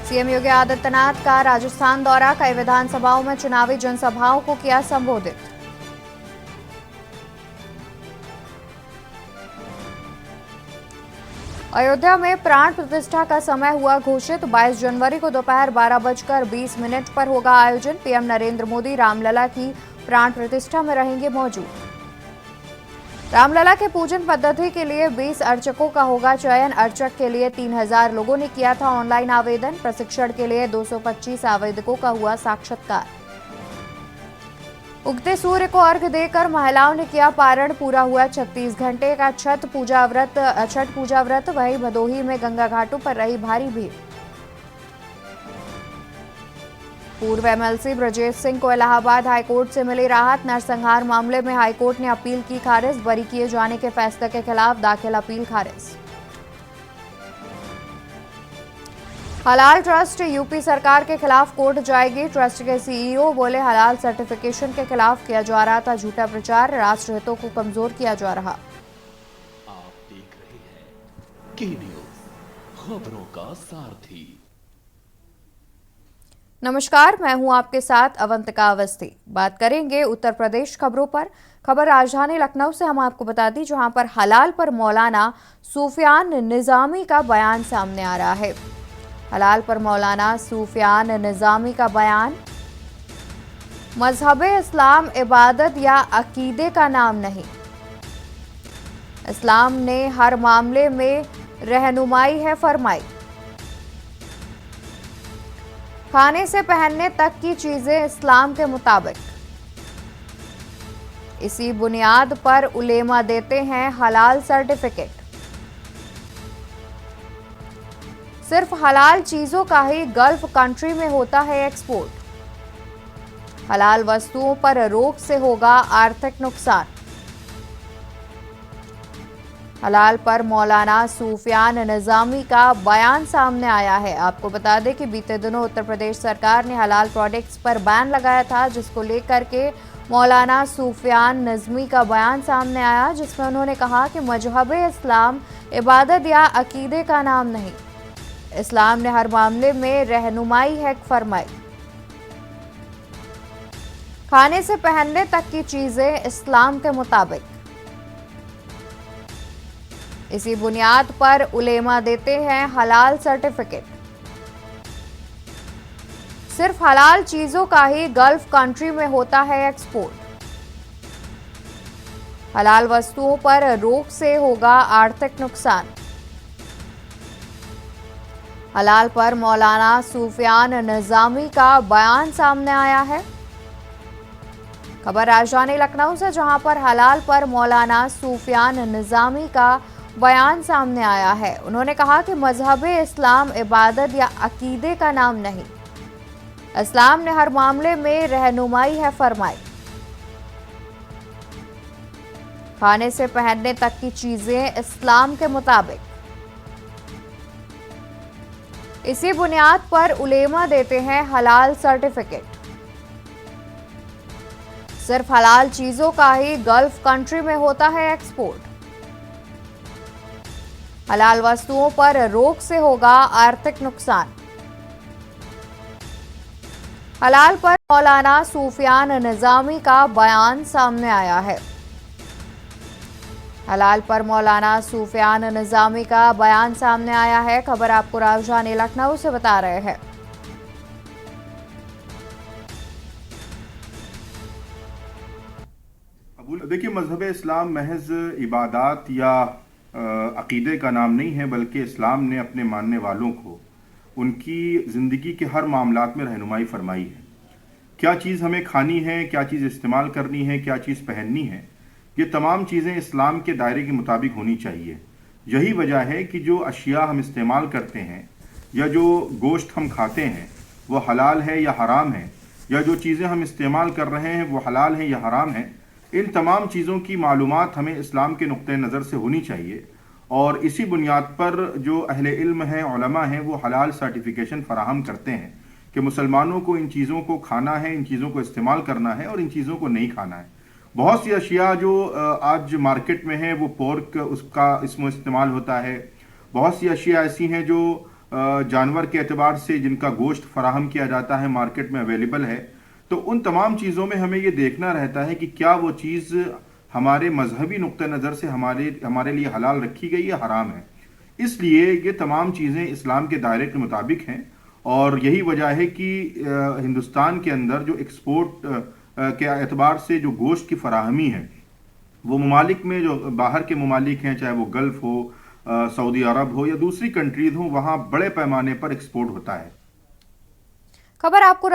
CM Yogi Adityanath का राजस्थान दौरा, कई विधानसभाओं में चुनावी जनसभाओं को किया संबोधित। अयोध्या में प्राण प्रतिष्ठा का समय हुआ घोषित, 22 जनवरी को दोपहर 12:20 पर होगा आयोजन। पीएम नरेंद्र मोदी रामलला की प्राण प्रतिष्ठा में रहेंगे मौजूद। रामलला के पूजन पद्धति के लिए 20 अर्चकों का होगा चयन। अर्चक के लिए 3000 लोगों ने किया था ऑनलाइन आवेदन। प्रशिक्षण के लिए 225 आवेदकों का हुआ साक्षात्कार। उगते सूर्य को अर्घ्य देकर महिलाओं ने किया पारण, पूरा हुआ 36 घंटे का छठ पूजा व्रत। वहीं भदोही में गंगा घाटों पर रही भारी भीड़। पूर्व एमएलसी ब्रजेश सिंह को इलाहाबाद हाईकोर्ट से मिली राहत। नरसंहार मामले में हाईकोर्ट ने अपील की खारिज, बरी किए जाने के फैसले के खिलाफ दाखिल अपील खारिज। हलाल ट्रस्ट यूपी सरकार के खिलाफ कोर्ट जाएगी। ट्रस्ट के सीईओ बोले, हलाल सर्टिफिकेशन के खिलाफ किया जा रहा था झूठा प्रचार, राष्ट्र हितों को कमजोर किया जा रहा। आप देख रहे हैं के न्यूज़, खबरों का सारथी। नमस्कार, मैं हूं आपके साथ अवंतिका अवस्थी। बात करेंगे उत्तर प्रदेश खबरों पर। खबर राजधानी लखनऊ से हम आपको बता दी, जहां पर हलाल पर मौलाना सूफियान निजामी का बयान सामने आ रहा है। हलाल पर मौलाना सूफियान निजामी का बयान, मजहब इस्लाम इबादत या अकीदे का नाम नहीं। इस्लाम ने हर मामले में रहनुमाई है फरमाई। खाने से पहनने तक की चीजें इस्लाम के मुताबिक। इसी बुनियाद पर उलेमा देते हैं हलाल सर्टिफिकेट। सिर्फ हलाल चीजों का ही गल्फ कंट्री में होता है एक्सपोर्ट। हलाल वस्तुओं पर रोक से होगा आर्थिक नुकसान। हलाल पर मौलाना सूफियान निजामी का बयान सामने आया है। आपको बता दें कि बीते दिनों उत्तर प्रदेश सरकार ने हलाल प्रोडक्ट्स पर बैन लगाया था, जिसको लेकर के मौलाना सूफियान निजमी का बयान सामने आया, जिसमें उन्होंने कहा कि मजहब इस्लाम इबादत या अकीदे का नाम नहीं। इस्लाम ने हर मामले में रहनुमाई है फरमाई। खाने से पहनने तक की चीजें इस्लाम के मुताबिक। इसी बुनियाद पर उलेमा देते हैं हलाल सर्टिफिकेट। सिर्फ हलाल चीजों का ही गल्फ कंट्री में होता है एक्सपोर्ट। हलाल वस्तुओं पर रोक से होगा आर्थिक नुकसान। हलाल पर मौलाना सूफियान निजामी का बयान सामने आया है। खबर राजधानी लखनऊ से, जहां पर हलाल पर मौलाना सूफियान निजामी का बयान सामने आया है। उन्होंने कहा कि मजहब इस्लाम इबादत या अकीदे का नाम नहीं। इस्लाम ने हर मामले में रहनुमाई है फरमाई। खाने से पहनने तक की चीजें इस्लाम के मुताबिक। इसी बुनियाद पर उलेमा देते हैं हलाल सर्टिफिकेट। सिर्फ हलाल चीजों का ही गल्फ कंट्री में होता है एक्सपोर्ट। हलाल वस्तुओं पर रोक से होगा आर्थिक नुकसान। हलाल पर मौलाना सूफियान निजामी का बयान सामने आया है। हलाल पर मौलाना सूफियान निजामी का बयान सामने आया है। खबर आपको राजधानी लखनऊ से बता रहे हैं। देखिए, मजहब इस्लाम महज इबादत या अकीदे का नाम नहीं है, बल्कि इस्लाम ने अपने मानने वालों को उनकी ज़िंदगी के हर मामलात में रहनुमाई फरमाई है। क्या चीज़ हमें खानी है, क्या चीज़ इस्तेमाल करनी है, क्या चीज़ पहननी है, ये तमाम चीज़ें इस्लाम के दायरे के मुताबिक होनी चाहिए। यही वजह है कि जो अशिया हम इस्तेमाल करते हैं या जो गोश्त हम खाते हैं वो हलाल है या हराम है, या जो चीज़ें हम इस्तेमाल कर रहे हैं वो हलाल है या हराम है, इन तमाम चीज़ों की मालूमात हमें इस्लाम के नुक्ते नज़र से होनी चाहिए। और इसी बुनियाद पर जो अहले इल्म हैं, उलमा हैं, वो हलाल सर्टिफिकेशन फराहम करते हैं कि मुसलमानों को इन चीज़ों को खाना है, इन चीज़ों को इस्तेमाल करना है और इन चीज़ों को नहीं खाना है। बहुत सी अशिया जो आज मार्केट में है वो पोर्क उसका इसमें इस्तेमाल होता है। बहुत सी अशिया ऐसी हैं जो जानवर के एतबार से जिनका गोश्त फराहम किया जाता है, मार्केट में अवेलेबल है, तो उन तमाम चीज़ों में हमें ये देखना रहता है कि क्या वो चीज़ हमारे मजहबी नुक्ते नज़र से हमारे लिए हलाल रखी गई या हराम है। इसलिए ये तमाम चीज़ें इस्लाम के दायरे के मुताबिक हैं, और यही वजह है कि हिंदुस्तान के अंदर जो एक्सपोर्ट के एतबार से जो गोश्त की फराहमी है, वो ममालिक में जो बाहर के ममालिक हैं, चाहे वो गल्फ हो, सऊदी अरब हो या दूसरी कंट्रीज हो, वहाँ बड़े पैमाने पर एक्सपोर्ट होता है। खबर आपको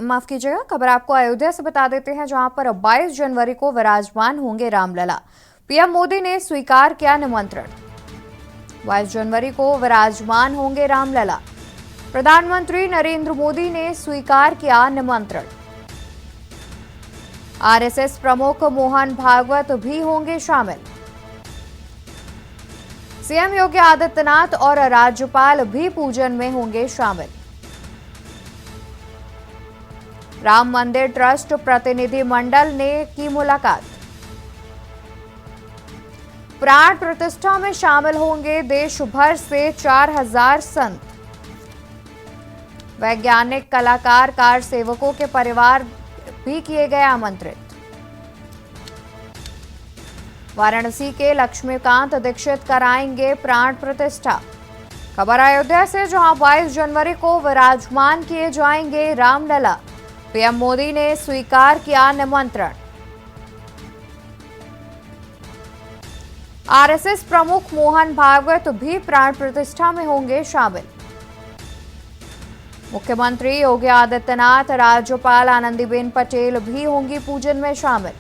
माफ कीजिएगा, खबर आपको अयोध्या से बता देते हैं, जहां पर 22 जनवरी को विराजमान होंगे रामलला। पीएम मोदी ने स्वीकार किया निमंत्रण। 22 जनवरी को विराजमान होंगे रामलला। प्रधानमंत्री नरेंद्र मोदी ने स्वीकार किया निमंत्रण। आरएसएस प्रमुख मोहन भागवत भी होंगे शामिल। सीएम योगी आदित्यनाथ और राज्यपाल भी पूजन में होंगे शामिल। राम मंदिर ट्रस्ट प्रतिनिधि मंडल ने की मुलाकात। प्राण प्रतिष्ठा में शामिल होंगे देश भर से 4000 संत। वैज्ञानिक, कलाकार, कार सेवकों के परिवार भी किए गए आमंत्रित। वाराणसी के लक्ष्मीकांत दीक्षित कराएंगे प्राण प्रतिष्ठा। खबर अयोध्या से, जहां 22 जनवरी को विराजमान किए जाएंगे रामलला। पीएम मोदी ने स्वीकार किया निमंत्रण। आरएसएस प्रमुख मोहन भागवत भी प्राण प्रतिष्ठा में होंगे शामिल। मुख्यमंत्री योगी आदित्यनाथ, राज्यपाल आनंदीबेन पटेल भी होंगी पूजन में शामिल।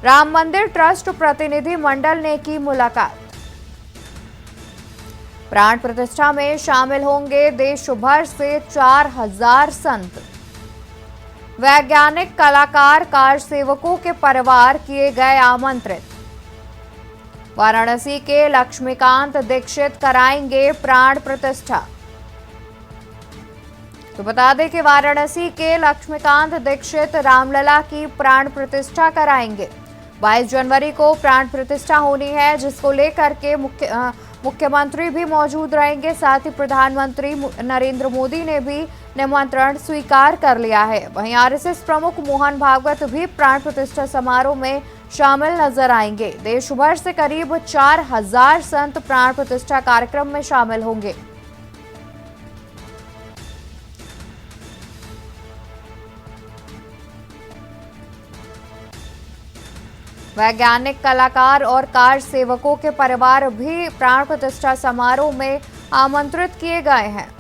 राम मंदिर ट्रस्ट प्रतिनिधि मंडल ने की मुलाकात। प्राण प्रतिष्ठा में शामिल होंगे देश भर से 4000 संत। वैज्ञानिक, कलाकार, कार सेवकों के परिवार किए गए आमंत्रित। वाराणसी के लक्ष्मीकांत दीक्षित कराएंगे प्राण प्रतिष्ठा। तो बता दें कि वाराणसी के लक्ष्मीकांत दीक्षित रामलला की प्राण प्रतिष्ठा कराएंगे। 22 जनवरी को प्राण प्रतिष्ठा होनी है, जिसको लेकर के मुख्यमंत्री भी मौजूद रहेंगे। साथ ही प्रधानमंत्री नरेंद्र मोदी ने भी निमंत्रण स्वीकार कर लिया है। वहीं आरएसएस प्रमुख मोहन भागवत भी प्राण प्रतिष्ठा समारोह में शामिल नजर आएंगे। देश भर से करीब 4000 संत प्राण प्रतिष्ठा कार्यक्रम में शामिल होंगे। वैज्ञानिक, कलाकार और कार सेवकों के परिवार भी प्राण प्रतिष्ठा समारोह में आमंत्रित किए गए हैं।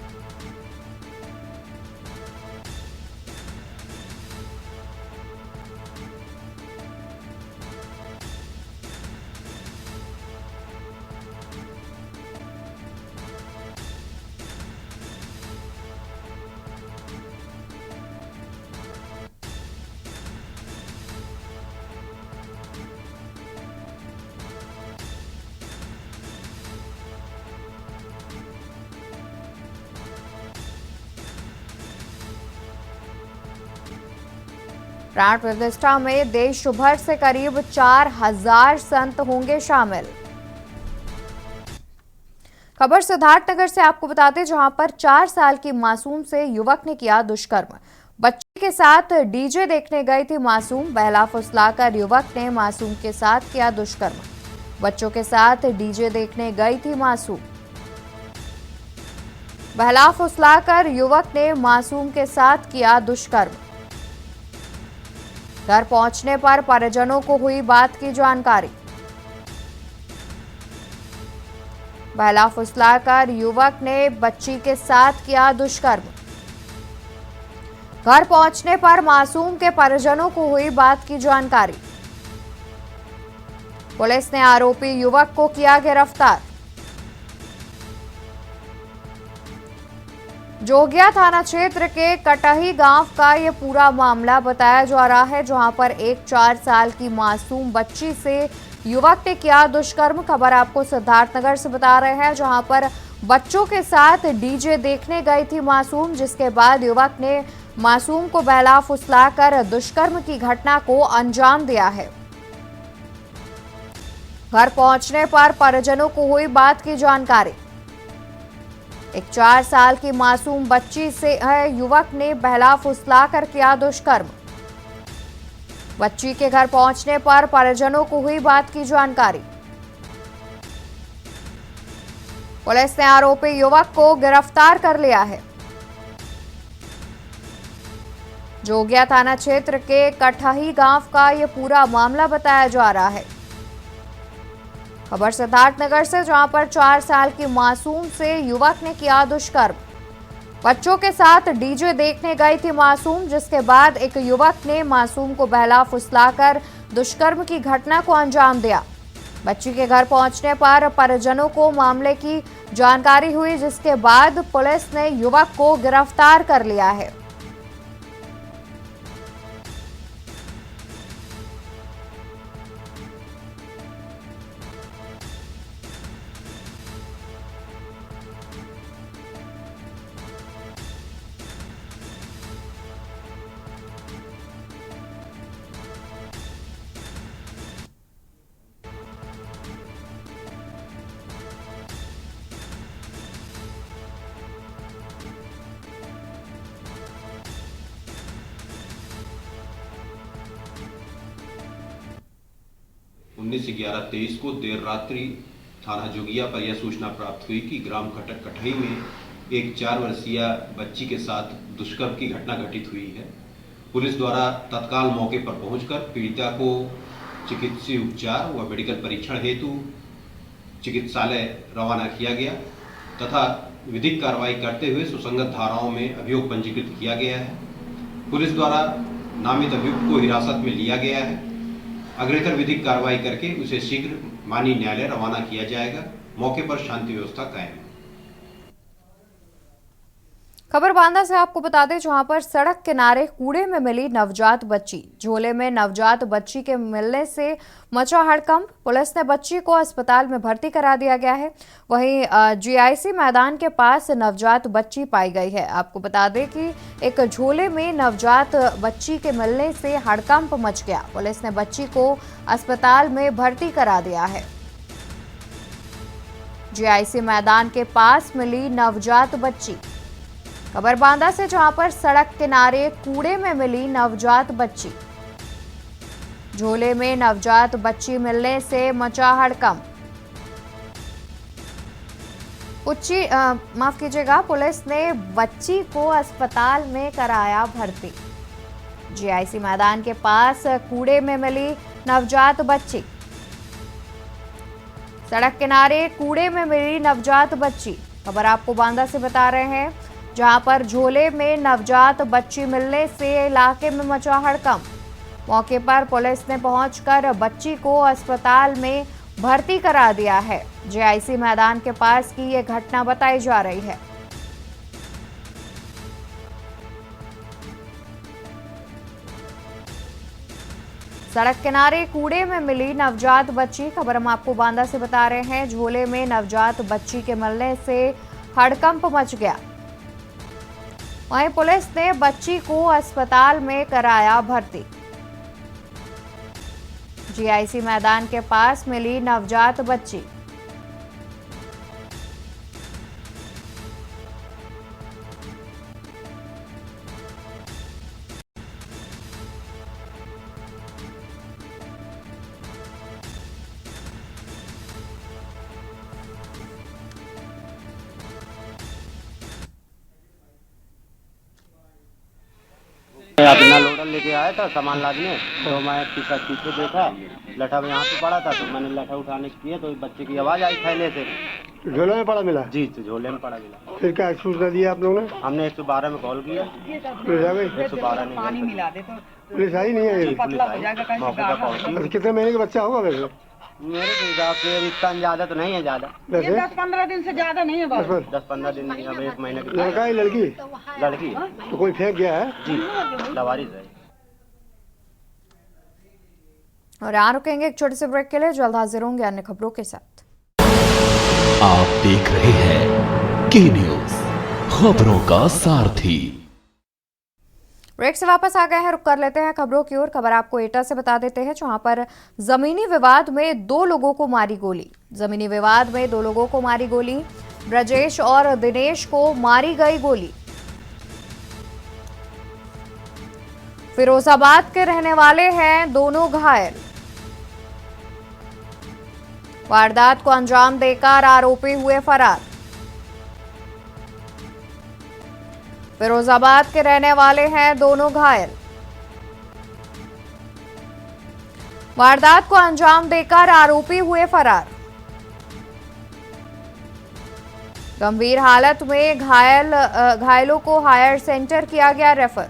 प्राण प्रतिष्ठा में देश भर से करीब 4000 संत होंगे शामिल। खबर सिद्धार्थनगर से आपको बताते, जहां पर 4 साल की मासूम से युवक ने किया दुष्कर्म। बच्चे के साथ डीजे देखने गई थी मासूम। बहला फुसलाकर युवक ने मासूम के साथ किया दुष्कर्म। बच्चों के साथ डीजे देखने गई थी मासूम। बहला फुसलाकर युवक ने मासूम के साथ किया दुष्कर्म। घर पहुंचने पर परिजनों को हुई बात की जानकारी। बहला फुसलाकर युवक ने बच्ची के साथ किया दुष्कर्म। घर पहुंचने पर मासूम के परिजनों को हुई बात की जानकारी। पुलिस ने आरोपी युवक को किया गिरफ्तार। जोगिया थाना क्षेत्र के कटही गांव का ये पूरा मामला बताया जा रहा है, जहां पर एक 4 साल की मासूम बच्ची से युवक ने किया दुष्कर्म। खबर आपको सिद्धार्थनगर से बता रहे हैं, जहां पर बच्चों के साथ डीजे देखने गई थी मासूम, जिसके बाद युवक ने मासूम को बहला फुसलाकर दुष्कर्म की घटना को अंजाम दिया है। घर पहुंचने पर परिजनों को हुई बात की जानकारी। एक 4 साल की मासूम बच्ची से युवक ने बहला फुसला कर किया दुष्कर्म। बच्ची के घर पहुंचने पर परिजनों को हुई बात की जानकारी। पुलिस ने आरोपी युवक को गिरफ्तार कर लिया है। जोगिया थाना क्षेत्र के कठही गांव का यह पूरा मामला बताया जा रहा है। खबर सिद्धार्थनगर से, जहां पर 4 साल की मासूम से युवक ने किया दुष्कर्म। बच्चों के साथ डीजे देखने गई थी मासूम, जिसके बाद एक युवक ने मासूम को बहला फुसलाकर दुष्कर्म की घटना को अंजाम दिया। बच्ची के घर पहुंचने पर परिजनों को मामले की जानकारी हुई, जिसके बाद पुलिस ने युवक को गिरफ्तार कर लिया है। उन्नीस 11-23 को देर रात्रि थाना जोगिया पर यह सूचना प्राप्त हुई कि ग्राम खटक कठई में एक 4 वर्षीय बच्ची के साथ दुष्कर्म की घटना घटित हुई है। पुलिस द्वारा तत्काल मौके पर पहुंचकर पीड़िता को चिकित्सीय उपचार व मेडिकल परीक्षण हेतु चिकित्सालय रवाना किया गया तथा विधिक कार्रवाई करते हुए सुसंगत धाराओं में अभियोग पंजीकृत किया गया है। पुलिस द्वारा नामित अभियुक्त को हिरासत में लिया गया है। अग्रेतर विधिक कार्रवाई करके उसे शीघ्र माननीय न्यायालय रवाना किया जाएगा। मौके पर शांति व्यवस्था कायम है। खबर बांदा से आपको बता दें, जहां पर सड़क किनारे कूड़े में मिली नवजात बच्ची। झोले में नवजात बच्ची के मिलने से मचा हड़कंप। पुलिस ने बच्ची को अस्पताल में भर्ती करा दिया गया है। वहीं जीआईसी मैदान के पास नवजात बच्ची पाई गई है। आपको बता दें कि एक झोले में नवजात बच्ची के मिलने से हड़कंप मच गया। पुलिस ने बच्ची को अस्पताल में भर्ती करा दिया है। जीआईसी मैदान के पास मिली नवजात बच्ची। खबर बांदा से, जहां पर सड़क किनारे कूड़े में मिली नवजात बच्ची। झोले में नवजात बच्ची मिलने से मचा हड़कंप। माफ कीजिएगा, पुलिस ने बच्ची को अस्पताल में कराया भर्ती। जीआईसी मैदान के पास कूड़े में मिली नवजात बच्ची। सड़क किनारे कूड़े में मिली नवजात बच्ची। खबर आपको बांदा से बता रहे हैं, जहां पर झोले में नवजात बच्ची मिलने से इलाके में मचा हड़कंप। मौके पर पुलिस ने पहुंचकर बच्ची को अस्पताल में भर्ती करा दिया है। जीआईसी मैदान के पास की ये घटना बताई जा रही है। सड़क किनारे कूड़े में मिली नवजात बच्ची। खबर हम आपको बांदा से बता रहे हैं, झोले में नवजात बच्ची के मिलने से हड़कंप मच गया। वहीं पुलिस ने बच्ची को अस्पताल में कराया भर्ती। जीआईसी मैदान के पास मिली नवजात बच्ची। मैं अपना लोडर लेके आया था सामान लादने, तो मैं पीछे देखा लठा यहाँ पे पड़ा था, तो मैंने लठा उठाने किया तो बच्चे की आवाज़ आई थैले से। झोले में पड़ा मिला? जी, तो झोले में पड़ा मिला। फिर क्या सूचना दिया आप लोगों ने? हमने 112 में कॉल किया। पुलिस आ गई? 112 नहीं मिला दे तो पुलिस आई नहीं है? पुलिस आई, मौके पर पहुंची। कितने महीने का बच्चा होगा वैसे? मेरे हिसाब से अभी इतना ज्यादा तो नहीं है, ज्यादा 10-15 दिन से ज्यादा नहीं है। 10-15 दिन नहीं, अब 1 महीने की। लड़का है लड़की? लड़की। तो कोई फेंक गया है? जी, लवारिस है। और यहाँ रुकेंगे एक छोटे से ब्रेक के लिए। जल्द हाजिर होंगे अन्य खबरों के साथ। आप देख रहे हैं के न्यूज, खबरों का सारथी। ब्रेक से वापस आ गए हैं, रुक कर लेते हैं खबरों की ओर। खबर आपको एटा से बता देते हैं, जहां पर जमीनी विवाद में 2 लोगों को मारी गोली। जमीनी विवाद में 2 लोगों को मारी गोली। ब्रजेश और दिनेश को मारी गई गोली। फिरोजाबाद के रहने वाले हैं दोनों घायल। वारदात को अंजाम देकर आरोपी हुए फरार। फिरोजाबाद के रहने वाले हैं दोनों घायल। वारदात को अंजाम देकर आरोपी हुए फरार। गंभीर हालत में घायलों को हायर सेंटर किया गया रेफर।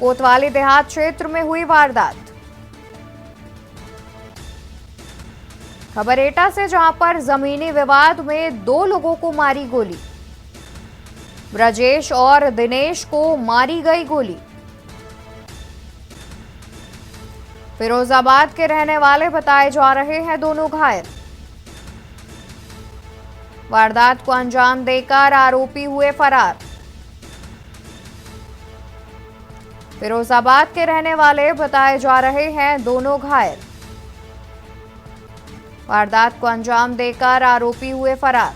कोतवाली देहात क्षेत्र में हुई वारदात। खबर एटा से, जहां पर जमीनी विवाद में 2 लोगों को मारी गोली। ब्रजेश और दिनेश को मारी गई गोली। फिरोजाबाद के रहने वाले बताए जा रहे हैं दोनों घायल। वारदात को अंजाम देकर आरोपी हुए फरार। फिरोजाबाद के रहने वाले बताए जा रहे हैं दोनों घायल। वारदात को अंजाम देकर आरोपी हुए फरार।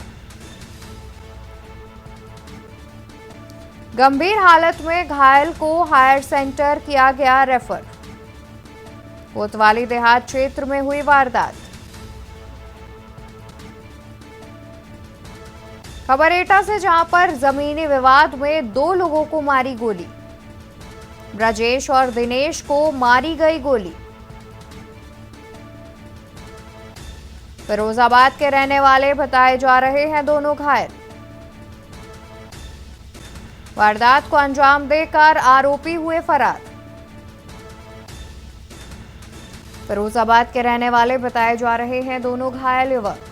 गंभीर हालत में घायल को हायर सेंटर किया गया रेफर। कोतवाली देहात क्षेत्र में हुई वारदात। खबर एटा से, जहां पर जमीनी विवाद में 2 लोगों को मारी गोली। ब्रजेश और दिनेश को मारी गई गोली। फिरोजाबाद के रहने वाले बताए जा रहे हैं दोनों घायल। वारदात को अंजाम देकर आरोपी हुए फरार। फिरोजाबाद के रहने वाले बताए जा रहे हैं दोनों घायल युवक।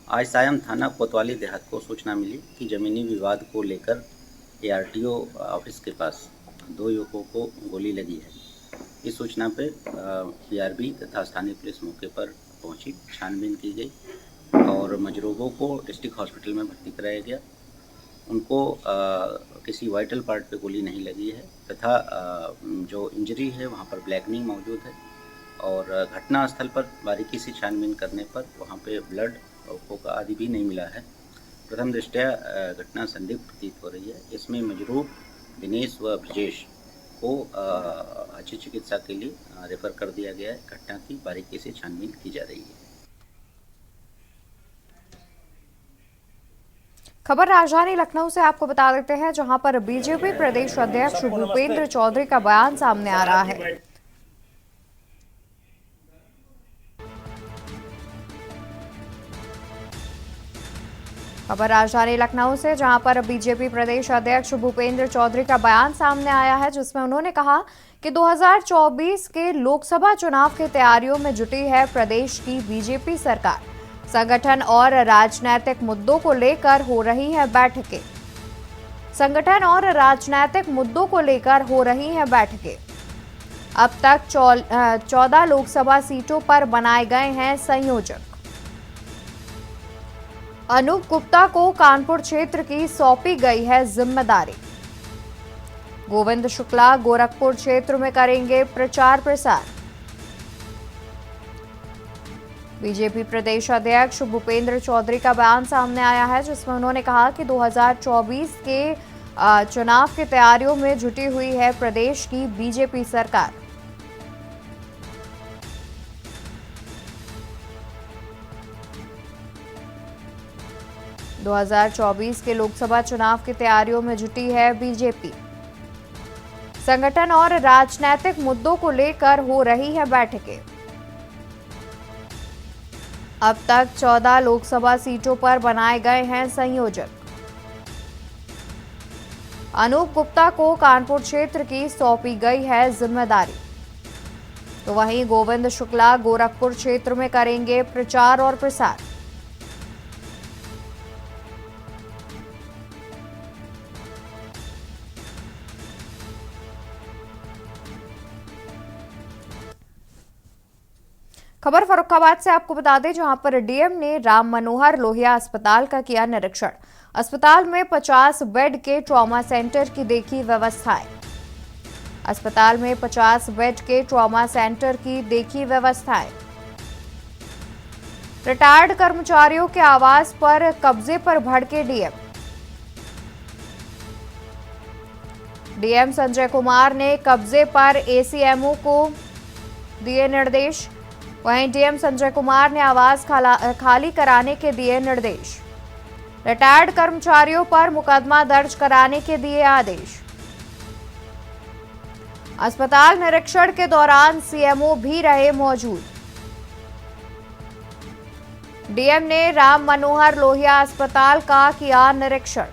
आज सायं थाना कोतवाली देहात को सूचना मिली कि जमीनी विवाद को लेकर ARTO ऑफिस के पास 2 युवकों को गोली लगी है। इस सूचना पे PRB तथा स्थानीय पुलिस मौके पर पहुंची, छानबीन की गई और मजरूबों को डिस्ट्रिक्ट हॉस्पिटल में भर्ती कराया गया। उनको किसी वाइटल पार्ट पे गोली नहीं लगी है तथा जो इंजरी है वहाँ पर ब्लैकनिंग मौजूद है और घटना स्थल पर बारीकी से छानबीन करने पर वहाँ पे ब्लड का आदि भी नहीं मिला है। प्रथम दृष्टया घटना संदिग्ध प्रतीत हो रही है। इसमें मजरूब दिनेश व ब्रजेश को अच्छी चिकित्सा के लिए रेफर कर दिया गया है। घटना की बारीकी से छानबीन की जा रही है। खबर राजधानी लखनऊ से आपको बता देते हैं, जहां पर बीजेपी प्रदेश अध्यक्ष भूपेंद्र चौधरी का बयान सामने आ रहा है। खबर राजधानी लखनऊ से, जहां पर बीजेपी प्रदेश अध्यक्ष भूपेंद्र चौधरी का बयान सामने आया है, जिसमें उन्होंने कहा कि 2024 के लोकसभा चुनाव की तैयारियों में जुटी है प्रदेश की बीजेपी सरकार। संगठन और राजनीतिक मुद्दों को लेकर हो रही हैं बैठकें। संगठन और राजनीतिक मुद्दों को लेकर हो रही हैं बैठकें। अब तक 14 लोकसभा सीटों पर बनाए गए हैं संयोजक। अनूप गुप्ता को कानपुर क्षेत्र की सौंपी गई है जिम्मेदारी। गोविंद शुक्ला गोरखपुर क्षेत्र में करेंगे प्रचार प्रसार। बीजेपी प्रदेश अध्यक्ष भूपेंद्र चौधरी का बयान सामने आया है, जिसमें उन्होंने कहा कि 2024 के चुनाव की तैयारियों में जुटी हुई है प्रदेश की बीजेपी सरकार। 2024 के लोकसभा चुनाव की तैयारियों में जुटी है बीजेपी। संगठन और राजनीतिक मुद्दों को लेकर हो रही है बैठकें। अब तक 14 लोकसभा सीटों पर बनाए गए हैं संयोजक। अनूप गुप्ता को कानपुर क्षेत्र की सौंपी गई है जिम्मेदारी। तो वहीं गोविंद शुक्ला गोरखपुर क्षेत्र में करेंगे प्रचार और प्रसार। खबर फर्रुखाबाद से आपको बता दें, जहां पर डीएम ने राम मनोहर लोहिया अस्पताल का किया निरीक्षण। अस्पताल में 50 बेड के ट्रॉमा सेंटर की देखी व्यवस्थाएं। अस्पताल में 50 बेड के ट्रॉमा सेंटर की देखी व्यवस्थाएं। रिटायर्ड कर्मचारियों के आवास पर कब्जे पर भड़के डीएम। डीएम संजय कुमार ने कब्जे पर एसीएमओ को दिए निर्देश। वहीं डीएम संजय कुमार ने आवास खाली कराने के दिए निर्देश। रिटायर्ड कर्मचारियों पर मुकदमा दर्ज कराने के दिए आदेश। अस्पताल निरीक्षण के दौरान सीएमओ भी रहे मौजूद। डीएम ने राम मनोहर लोहिया अस्पताल का किया निरीक्षण।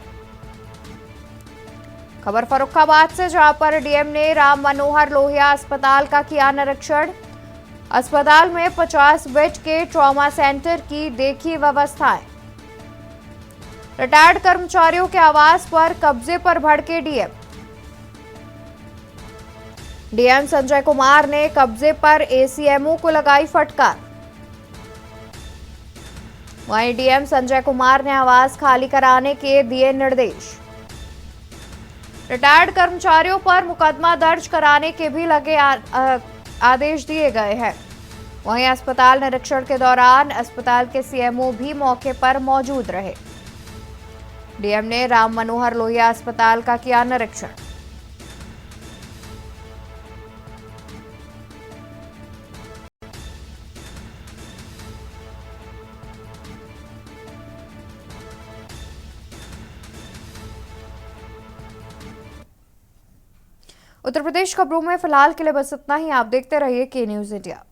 खबर फर्रुखाबाद से, जहां पर डीएम ने राम मनोहर लोहिया अस्पताल का किया निरीक्षण। अस्पताल में 50 बेड के ट्रॉमा सेंटर की देखी व्यवस्थाएं। रिटायर्ड कर्मचारियों के आवास पर कब्जे पर भड़के डीएम। डीएम संजय कुमार ने कब्जे पर एसीएमओ को लगाई फटकार। वहीं डीएम संजय कुमार ने आवास खाली कराने के दिए निर्देश। रिटायर्ड कर्मचारियों पर मुकदमा दर्ज कराने के भी लगे आदेश दिए गए हैं। वहीं अस्पताल निरीक्षण के दौरान अस्पताल के सीएमओ भी मौके पर मौजूद रहे। डीएम ने राम मनोहर लोहिया अस्पताल का किया निरीक्षण। उत्तर प्रदेश खबरों में फिलहाल के लिए बस इतना ही। आप देखते रहिए के न्यूज़ इंडिया।